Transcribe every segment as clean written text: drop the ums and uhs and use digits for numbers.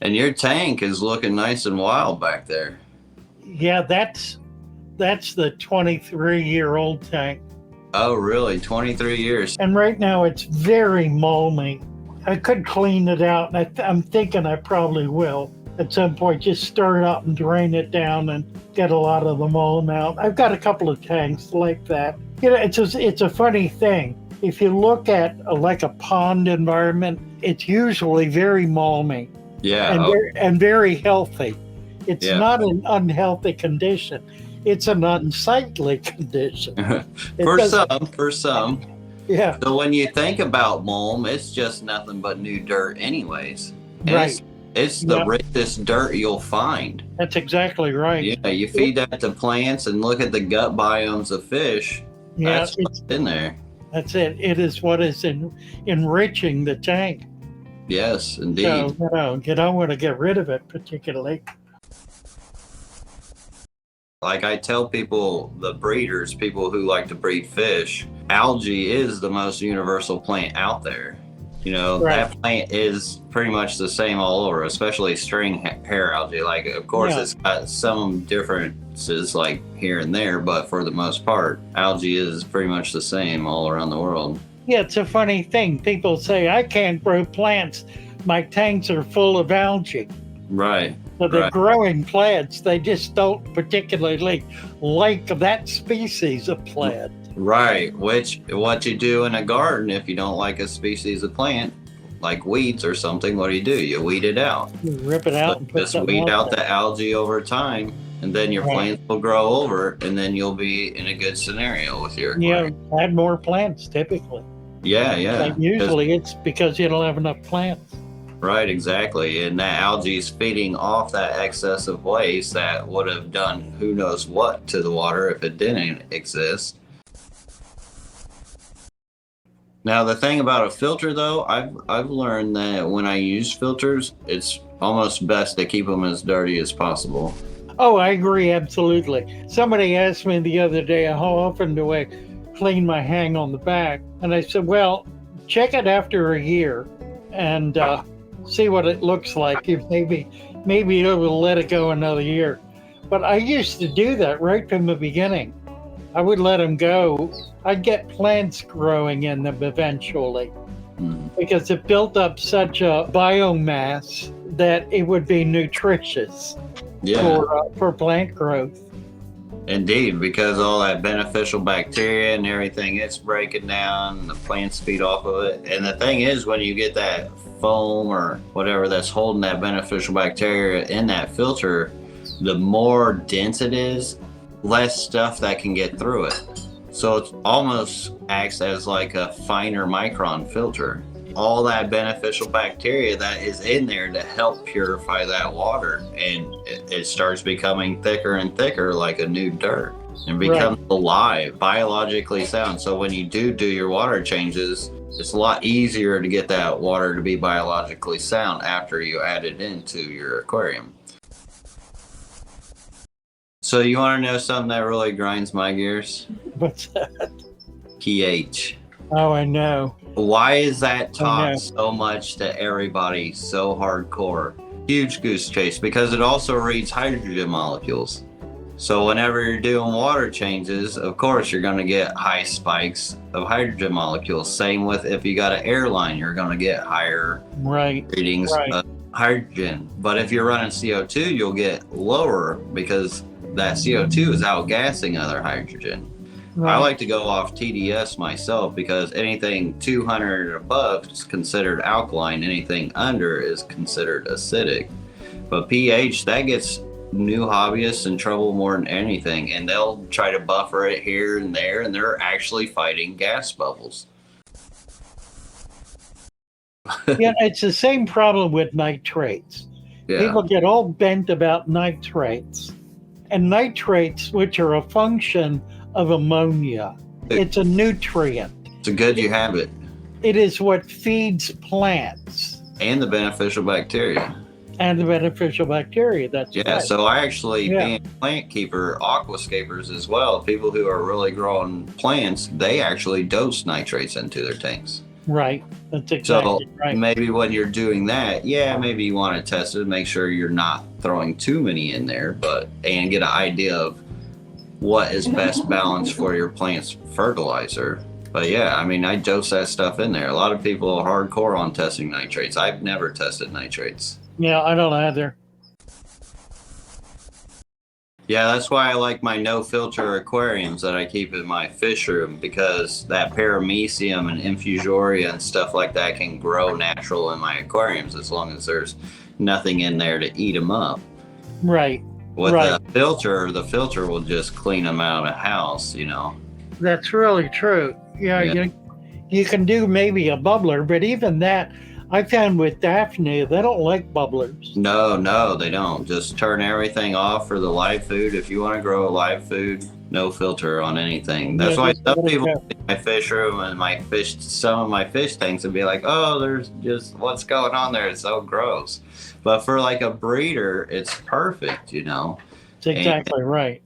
And your tank is looking nice and wild back there. Yeah, that's the 23-year-old tank. Oh, really? 23 years. And right now it's very mulmy. I could clean it out, and I'm thinking I probably will at some point. Just stir it up and drain it down and get a lot of the mulm out. I've got a couple of tanks like that. You know, it's a funny thing. If you look at like a pond environment, it's usually very mulmy. Yeah. And very healthy. It's Yeah. not an unhealthy condition. It's an unsightly condition. For some. Yeah. So when you think about mulm, it's just nothing but new dirt anyways. And Right. It's the richest dirt you'll find. That's exactly right. Yeah, you feed that to plants and look at the gut biomes of fish. Yeah, That's what's in there. That's it. It is what is enriching the tank. Yes, indeed. So, you don't want to get rid of it particularly. Like I tell people, the breeders, people who like to breed fish, algae is the most universal plant out there. You know, Right. that plant is pretty much the same all over, especially string hair algae. Like, of course, it's got some differences like here and there, but for the most part, algae is pretty much the same all around the world. Yeah, it's a funny thing. People say, I can't grow plants. My tanks are full of algae. Right. So they're Right. growing plants. They just don't particularly like that species of plant. Right. Which, what you do in a garden, if you don't like a species of plant, like weeds or something, what do? You weed it out. You rip it out and put Just something weed else out in. the algae over time, and then your Right. plants will grow over, and then you'll be in a good scenario with your aquarium. Add more plants typically. Yeah, yeah. Like usually it's because you don't have enough plants. Right, exactly. And that algae is feeding off that excess of waste that would have done who knows what to the water if it didn't exist. Now, the thing about a filter, though, I've learned that when I use filters, it's almost best to keep them as dirty as possible. Oh, I agree, absolutely. Somebody asked me the other day, how often do I clean my hang on the back? And I said, well, check it after a year and see what it looks like. If maybe it will let it go another year. But I used to do that right from the beginning. I would let them go. I'd get plants growing in them eventually because it built up such a biomass that it would be nutritious for plant growth. Indeed, because all that beneficial bacteria and everything, it's breaking down, the plants feed off of it. And the thing is, when you get that foam or whatever that's holding that beneficial bacteria in that filter, the more dense it is, less stuff that can get through it. So it almost acts as like a finer micron filter. All that beneficial bacteria that is in there to help purify that water, and it starts becoming thicker and thicker like a new dirt and becomes alive, biologically sound. So when you do your water changes, it's a lot easier to get that water to be biologically sound after you add it into your aquarium. So you want to know something that really grinds my gears? What's that? pH. Oh, I know. Why is that taught so much to everybody so hardcore? Huge goose chase, because it also reads hydrogen molecules. So whenever you're doing water changes, of course you're going to get high spikes of hydrogen molecules. Same with if you got an airline, you're going to get higher readings of hydrogen. But if you're running CO2, you'll get lower because that CO2 is outgassing other hydrogen. I like to go off TDS myself because anything 200 and above is considered alkaline. Anything under is considered acidic. But pH, that gets new hobbyists in trouble more than anything. And they'll try to buffer it here and there, and they're actually fighting gas bubbles. Yeah, it's the same problem with nitrates. People get all bent about nitrates. And nitrates, which are a function of ammonia. It's a nutrient. It's a good you have it. It is what feeds plants. And the beneficial bacteria. And the beneficial bacteria, that's right. So I actually, being a plant keeper, aquascapers as well, people who are really growing plants, they actually dose nitrates into their tanks. Right. That's So exactly right. maybe when you're doing that, yeah, maybe you want to test it, make sure you're not throwing too many in there, and get an idea of what is best balance for your plant's fertilizer. But yeah, I mean, I dose that stuff in there. A lot of people are hardcore on testing nitrates. I've never tested nitrates. Yeah, I don't either. Yeah, that's why I like my no filter aquariums that I keep in my fish room, because that paramecium and infusoria and stuff like that can grow natural in my aquariums as long as there's nothing in there to eat them up. Right. With Right. the filter will just clean them out of the house, you know. That's really true. Yeah, Yeah. you can do maybe a bubbler, but even that, I found with daphnia, they don't like bubblers. No, they don't. Just turn everything off for the live food. If you want to grow a live food, no filter on anything. That's Yeah, why just some let it people go. in my fish room and some of my fish tanks would be like, oh, there's just what's going on there. It's so gross. But for like a breeder, it's perfect, you know. That's exactly right.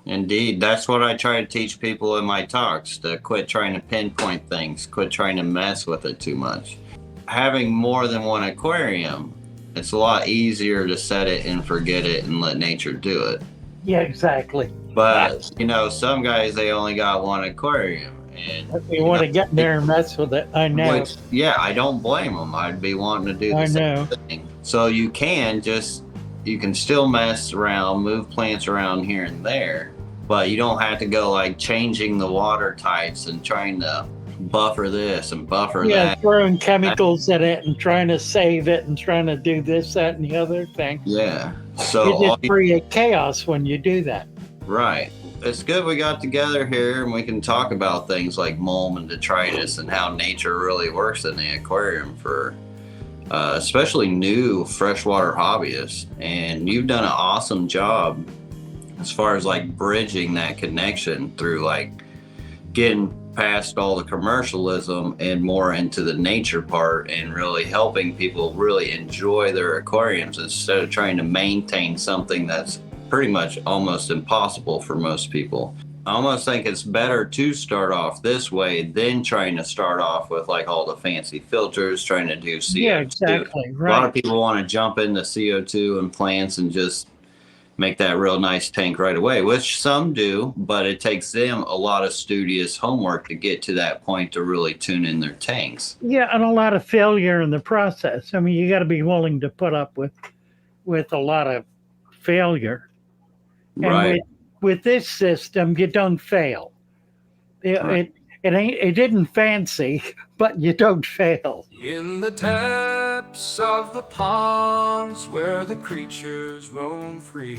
Indeed, that's what I try to teach people in my talks, to quit trying to pinpoint things, quit trying to mess with it too much. Having more than one aquarium, it's a lot easier to set it and forget it and let nature do it. Yeah, exactly. But, you know, some guys, they only got one aquarium. And You want to get in there and mess with it. I know. which, yeah, I don't blame them. I'd be wanting to do I the same know. thing. So you can still mess around, move plants around here and there, but you don't have to go like changing the water types and trying to buffer this and buffer Yeah, that. throwing chemicals in it and trying to save it and trying to do this, that, and the other thing. Yeah. So You all just create chaos when you do that. right. It's good we got together here and we can talk about things like mulm and detritus and how nature really works in the aquarium for especially new freshwater hobbyists. And you've done an awesome job as far as like bridging that connection through like getting past all the commercialism and more into the nature part and really helping people really enjoy their aquariums instead of trying to maintain something that's pretty much almost impossible for most people. I almost think it's better to start off this way than trying to start off with like all the fancy filters, trying to do CO2. Yeah, exactly. A lot of Right. people want to jump into CO2 and plants and just make that real nice tank right away, which some do, but it takes them a lot of studious homework to get to that point to really tune in their tanks. Yeah, and a lot of failure in the process. I mean, you got to be willing to put up with a lot of failure. And Right. with this system, you don't fail. Right. It isn't fancy, but you don't fail. In the depths of the ponds where the creatures roam free,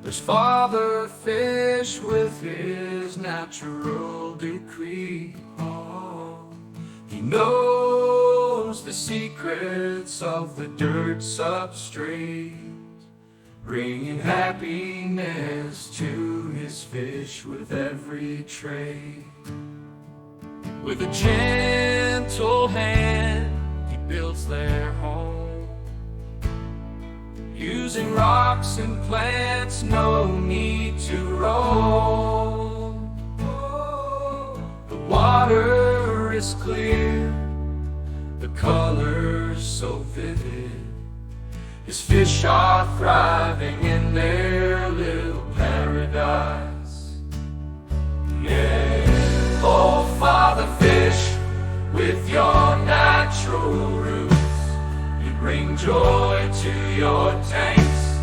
there's Father Fish with his natural decree. Oh, he knows the secrets of the dirt substrate, bringing happiness to his fish with every tray. With a gentle hand, he builds their home, using rocks and plants, no need to roam. The water is clear, the colors so vivid. His fish are thriving in their little paradise. Yeah. Oh, Father Fish, with your natural roots, you bring joy to your tanks,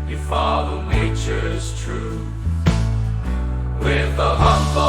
you follow nature's truth. With a humble